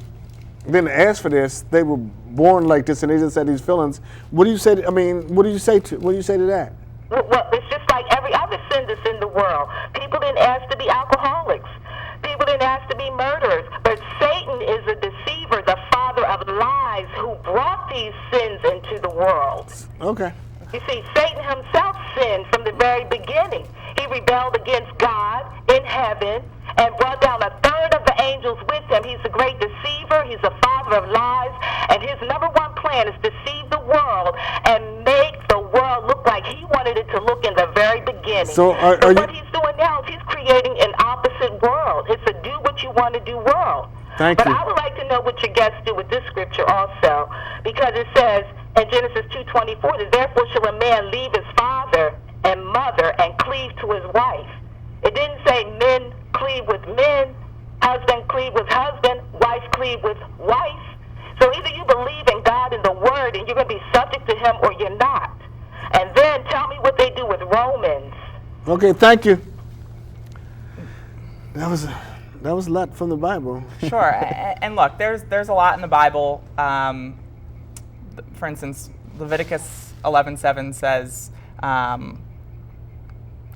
S1: didn't ask for this, they were born like this, and they just had these feelings. What do you say? I mean, what do you say to that?
S7: Well, it's just like every other sin that's in the world. People didn't ask to be alcoholics. People didn't ask to be murderers. But Satan is a deceiver, the father of lies, who brought these sins into the world.
S1: Okay.
S7: You see, Satan himself sinned from the very beginning. He rebelled against God in heaven and brought down a third of the angels with him. He's a great deceiver. He's a father of lies. And his number one plan is deceive the world and make the world look like he wanted it to look in the very beginning.
S1: So
S7: what he's doing now is he's creating an opposite world. It's a do what you want to do world.
S1: Thank
S7: but
S1: you.
S7: I would like to know what your guests do with this scripture also, because it says in Genesis 2:24 that therefore shall a man leave his father and mother and cleave to his wife. It didn't say men cleave cleave with men, husband cleave with husband, wife cleave with wife. So either you believe in God and the Word and you're going to be subject to Him, or you're not. And then tell me what they do with Romans.
S1: Okay, thank you. That was a lot from the Bible.
S2: Sure, and look, there's a lot in the Bible. For instance, Leviticus 11:7 says.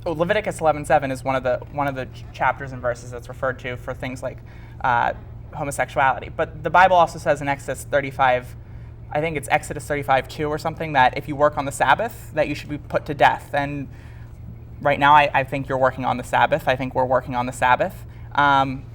S2: Leviticus 11:7 is one of the chapters and verses that's referred to for things like homosexuality. But the Bible also says in Exodus 35, I think it's Exodus 35:2 or something, that if you work on the Sabbath, that you should be put to death. And right now, I think you're working on the Sabbath. I think we're working on the Sabbath.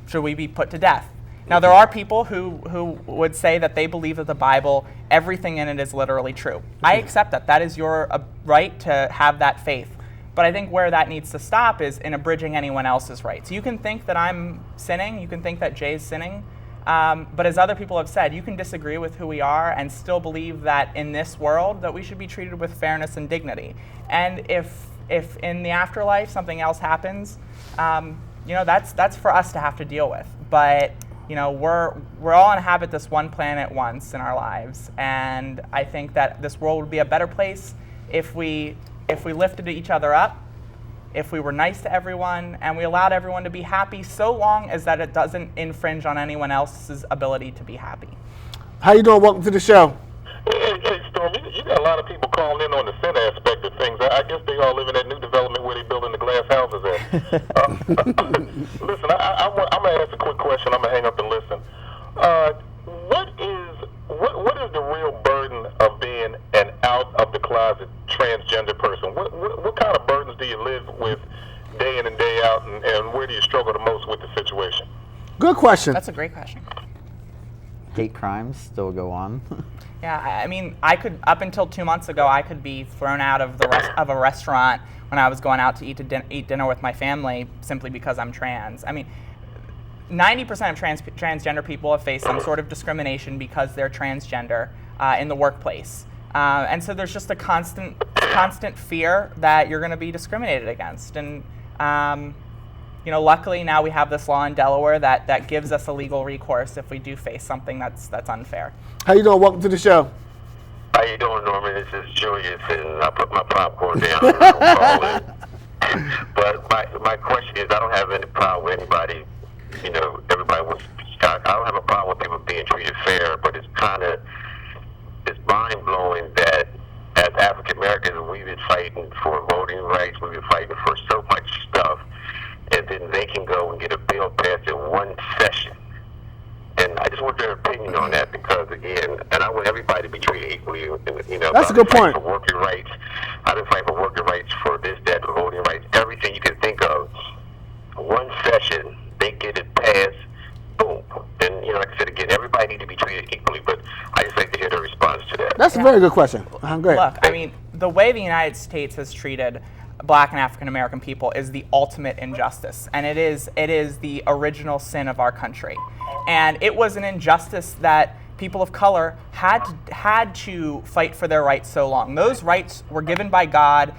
S2: Should we be put to death? Now, there are people who would say that they believe that the Bible, everything in it is literally true. I accept that. That is your right to have that faith. But I think where that needs to stop is in abridging anyone else's rights. You can think that I'm sinning. You can think that Jay's sinning. But as other people have said, you can disagree with who we are and still believe that in this world that we should be treated with fairness and dignity. And if in the afterlife something else happens, that's for us to have to deal with. But we're all inhabit this one planet once in our lives, and I think that this world would be a better place if we lifted each other up, if we were nice to everyone, and we allowed everyone to be happy, so long as that it doesn't infringe on anyone else's ability to be happy.
S1: How you doing? Welcome to the show.
S4: Hey, Storm, you got a lot of people calling in on the sin aspect of things. I guess they all live in that new development where they building the glass houses at. Listen, I'm going to ask a quick question. I'm going to hang up and listen. What is the real burden of being an out-of-the-closet transgender person? What kind of burdens do you live with day in and day out, and where do you struggle the most with the situation?
S1: Good question.
S2: That's a great question.
S3: Hate crimes still go on.
S2: Yeah, I mean, I could, up until 2 months ago, I could be thrown out of a restaurant when I was going out to eat dinner with my family simply because I'm trans. I mean, 90% of transgender people have faced some sort of discrimination because they're transgender in the workplace. And so there's just a constant fear that you're going to be discriminated against. And luckily now we have this law in Delaware that gives us a legal recourse if we do face something that's unfair.
S1: How you doing? Welcome to the show.
S4: How you doing, Norman? This is Julius, and I put my popcorn down. I don't call in. But my question is, I don't have any problem with anybody. Everybody wants. I don't have a problem with people being treated fair, but it's mind blowing that as African Americans we've been fighting for voting rights, we've been fighting for so much stuff, and then they can go and get a bill passed in one session. And I just want their opinion on that because, again, and I want everybody to be treated equally.
S1: That's a good point.
S4: For working rights, I've been fighting for working rights, for this, that, for voting rights, everything you can think of. One session, they get it passed, boom. And like I said again, everybody needs to be treated equally. But I just like to hear their response to that.
S1: That's a very good question. Go ahead.
S2: Look, I mean, the way the United States has treated Black and African American people is the ultimate injustice, and it is the original sin of our country. And it was an injustice that people of color had to fight for their rights so long. Those rights were given by God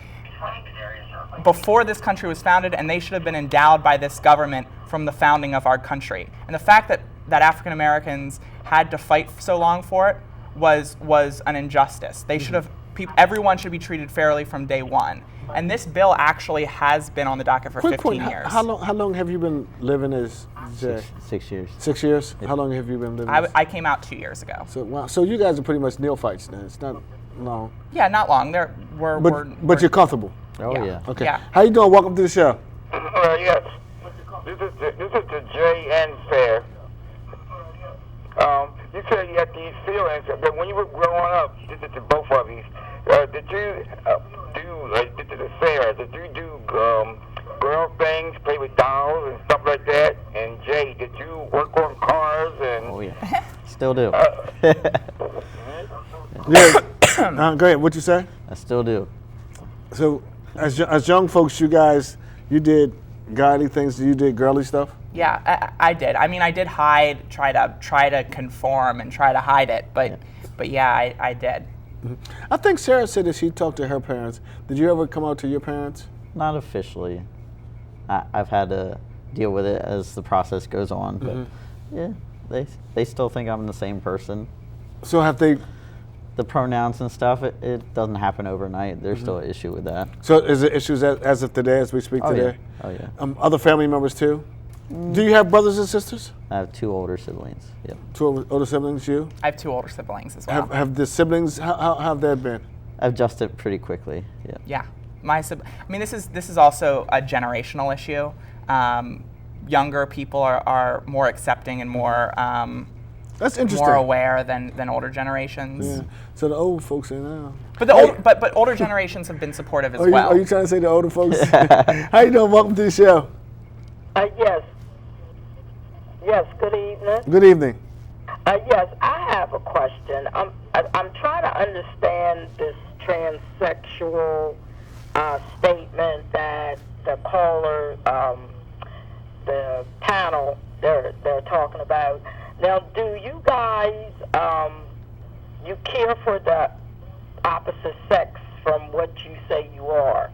S2: before this country was founded, and they should have been endowed by this government from the founding of our country. And the fact that African Americans had to fight so long for it was an injustice. They should have. Everyone should be treated fairly from day one. And this bill actually has been on the docket for 15 years.
S1: How long have you been living as Jay?
S3: 6 years.
S1: 6 years? How long have you been living
S2: I came out 2 years ago.
S1: So wow. So you guys are pretty much neophytes then. It's not long.
S2: Yeah, not long.
S1: But you're comfortable.
S3: Oh yeah.
S1: Okay.
S2: Yeah.
S1: How you doing? Welcome to the show.
S6: Yes. This is the J and Fair. You said you had these feelings, but when you were growing up, this is to both of you. Did you did you do girl things, play with dolls and stuff like that? And Jay, did you work on cars and?
S3: Oh yeah. Still do.
S1: Yeah. Go ahead. What you say?
S3: I still do.
S1: So, as young folks, you did godly things. You did girly stuff.
S2: Yeah, I did. I mean, I did hide, try to conform and try to hide it, but yeah, I did.
S1: I think Sarah said that she talked to her parents. Did you ever come out to your parents?
S3: Not officially. I've had to deal with it as the process goes on. But yeah, they still think I'm the same person.
S1: So have they?
S3: The pronouns and stuff, it doesn't happen overnight. There's still an issue with that.
S1: So is there issues as of today, as we speak today?
S3: Oh yeah.
S1: Other family members too? Do you have brothers and sisters?
S3: I have 2 older siblings. Yep.
S1: 2 older siblings, you?
S2: I have 2 older siblings as well.
S1: Have the siblings, how have that been?
S3: I've adjusted pretty quickly. Yeah.
S2: Yeah, I mean, this is also a generational issue. Younger people are more accepting and more
S1: That's interesting.
S2: more aware than older generations.
S1: Yeah. So the old folks say now.
S2: But but older generations have been supportive as well.
S1: Are you trying to say the older folks? How you doing? Welcome to the show.
S5: Yes. Yes, good evening.
S1: Good evening.
S5: Yes, I have a question. I'm trying to understand this transsexual statement that the caller, the panel, they're talking about. Now, do you guys, you care for the opposite sex from what you say you are?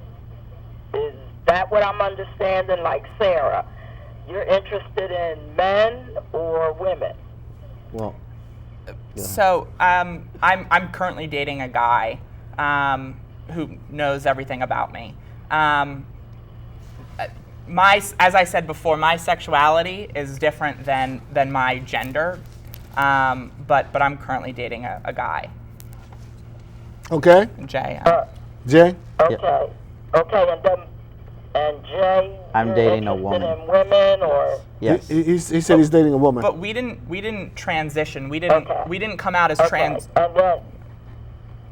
S5: Is that what I'm understanding? Like Sarah, you're interested in men or women?
S3: Well,
S2: So I'm currently dating a guy who knows everything about me. As I said before, my sexuality is different than my gender, but I'm currently dating a guy.
S1: Okay.
S2: Jay.
S1: Jay?
S5: Okay. Okay, and Jay,
S3: I'm
S5: you're
S3: dating a
S5: interested
S3: woman.
S5: in women or?
S3: yes.
S1: He said he's dating a woman.
S2: But we didn't transition. We didn't come out as
S5: Okay.
S2: trans.
S5: And then,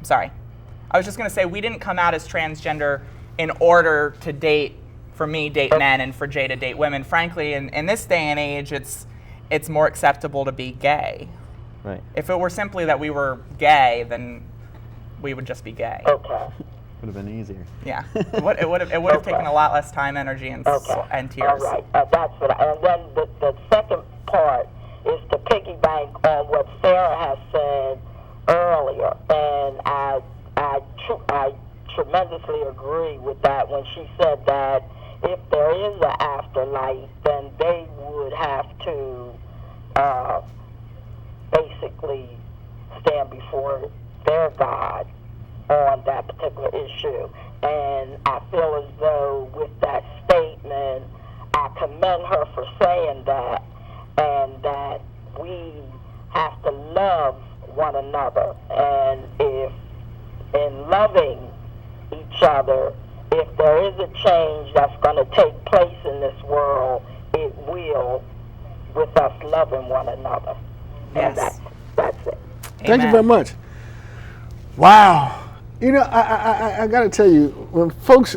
S2: Sorry, I was just gonna say we didn't come out as transgender in order to date men and for Jay to date women. Frankly, in this day and age, it's more acceptable to be gay.
S3: Right.
S2: If it were simply that we were gay, then we would just be gay.
S5: okay.
S3: Would have been easier.
S2: Yeah, it would have taken a lot less time, energy, and tears.
S5: All right, that's what. And then the second part is to piggyback on what Sarah has said earlier, and I tremendously agree with that when she said that if there is an afterlife, then they would have to basically stand before their God on that particular issue. And I feel as though with that statement, I commend her for saying that, and that we have to love one another. And if in loving each other, if there is a change that's going to take place in this world, it will with us loving one another.
S2: Yes.
S5: And that's it.
S1: Thank you very much. Wow. You know, I got to tell you, when folks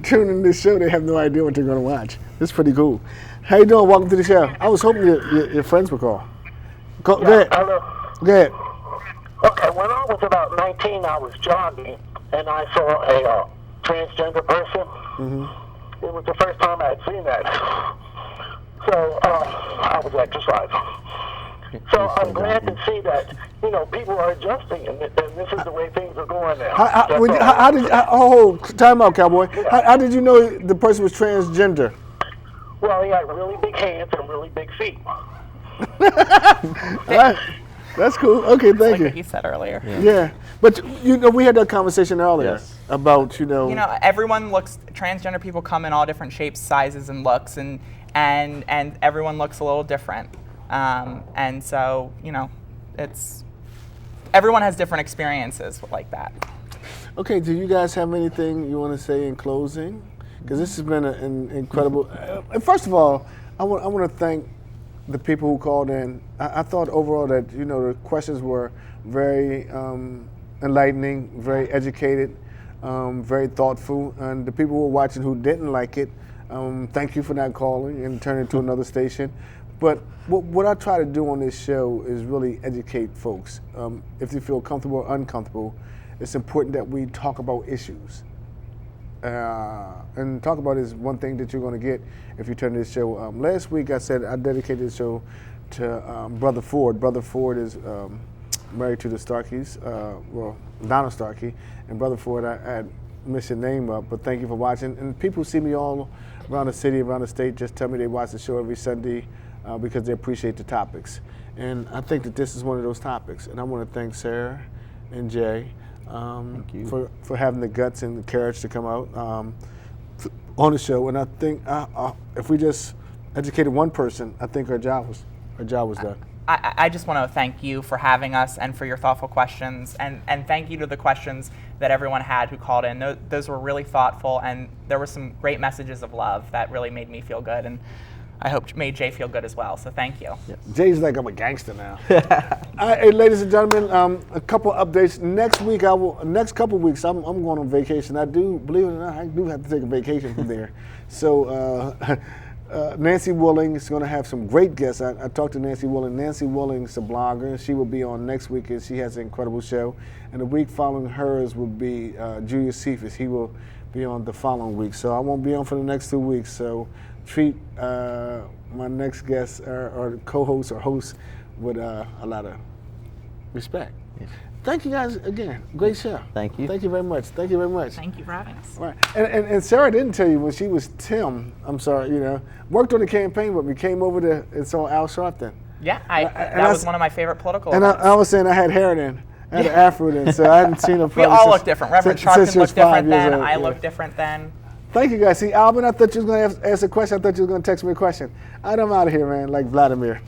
S1: tune in this show, they have no idea what they're going to watch. It's pretty cool. How you doing? Welcome to the show. I was hoping your friends would call. Go ahead.
S6: Hello.
S1: Go ahead.
S6: Okay, when I was about 19, I was jogging, and I saw a transgender person.
S1: Mm-hmm.
S6: It was the first time I had seen that. So I was exercising. So I'm glad to see that, people are adjusting, and this is the way things are going now.
S1: Time out, cowboy. How did you know the person was transgender?
S6: Well, he had really big hands and really big feet.
S1: That's cool. Okay, thank
S2: Like
S1: you.
S2: what you said earlier.
S1: Yeah, but we had that conversation earlier about
S2: Transgender people come in all different shapes, sizes, and looks, and everyone looks a little different. And so, everyone has different experiences like that.
S1: Okay, do you guys have anything you want to say in closing? Because this has been an incredible. First of all, I want to thank the people who called in. I thought overall that the questions were very enlightening, very educated, very thoughtful, and the people who were watching who didn't like it, thank you for not calling and turning to another station. But what I try to do on this show is really educate folks. If they feel comfortable or uncomfortable, it's important that we talk about issues. And talk about is one thing that you're going to get if you turn this show. Last week I said I dedicated the show to Brother Ford. Brother Ford is married to the Starkeys, Donna Starkey, and Brother Ford, I mess your name up, but thank you for watching. And people see me all around the city, around the state, just tell me they watch the show every Sunday because they appreciate the topics. And I think that this is one of those topics. And I want to thank Sarah and Jay for having the guts and the courage to come out on the show. And I think if we just educated one person, I think our job was done.
S2: I just want to thank you for having us and for your thoughtful questions, and thank you to the questions that everyone had who called in. Those were really thoughtful, and there were some great messages of love that really made me feel good, and I hope made Jay feel good as well. So thank you.
S1: Yes. Jay's like, I'm a gangster now. Hey, ladies and gentlemen, a couple updates. Next couple weeks, I'm going on vacation. I do, believe it or not, I do have to take a vacation from there. So Nancy Willing is going to have some great guests. I talked to Nancy Willing. Nancy Willing's a blogger. She will be on next week, and she has an incredible show. And the week following hers will be Julius Cephas. He will be on the following week. So I won't be on for the next 2 weeks. So treat my next guest or co-host or host with a lot of respect. Yes. Thank you guys again. Great show.
S3: Thank you.
S1: Thank you very much. Thank you very much.
S2: Thank you for having us.
S1: All right. And Sarah didn't tell you when she was Tim, I'm sorry, worked on the campaign with me, came over to, it's on Al Sharpton.
S2: Yeah, that was one of my favorite political
S1: events. And I was saying I had hair then. I had an afro then, so I hadn't seen her
S2: probably. We all look different. Reverend Sharpton looked different then. I looked different then.
S1: Thank you guys. See, Alvin, I thought you was going to ask a question. I thought you was going to text me a question. I'm out of here, man, like Vladimir.